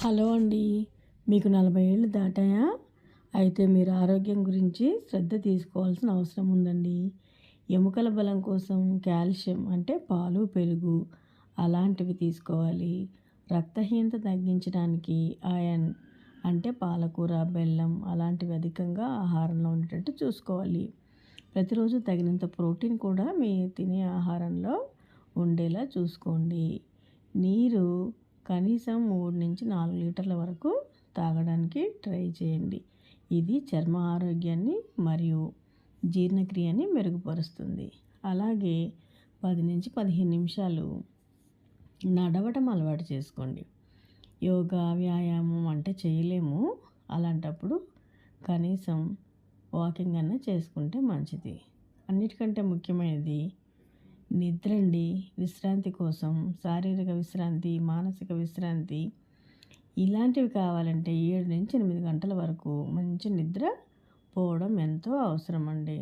Hello అండి. మీకు 40 ఏళ్ళు దాటాయా? అయితే మీరు ఆరోగ్యం గురించి శ్రద్ధ తీసుకోవాల్సిన అవసరం ఉందండి. ఎముకల బలం కోసం కాల్షియం అంటే పాలు, పెరుగు అలాంటివి తీసుకోవాలి. రక్తహీనత తగ్గించడానికి ఐరన్ అంటే పాలకూర, బెల్లం అలాంటివి అధికంగా ఆహారంలో ఉండేటట్టు చూసుకోవాలి. ప్రతిరోజు తగినంత ప్రోటీన్ కూడా మీ తినే ఆహారంలో ఉండేలా చూసుకోండి. నీరు కనీసం 3-4 లీటర్ల వరకు తాగడానికి ట్రై చేయండి. ఇది చర్మ ఆరోగ్యాన్ని మరియు జీర్ణక్రియని మెరుగుపరుస్తుంది. అలాగే 10-15 నిమిషాలు నడవటం అలవాటు చేసుకోండి. యోగా, వ్యాయామం అంటే చేయలేము. అలాంటప్పుడు కనీసం వాకింగ్ అన్నా చేసుకుంటే మంచిది. అన్నిటికంటే ముఖ్యమైనది నిద్రండి. విశ్రాంతి కోసం శారీరక విశ్రాంతి, మానసిక విశ్రాంతి ఇలాంటివి కావాలంటే 7-8 గంటల వరకు మంచి నిద్ర పోవడం ఎంతో అవసరం అండి.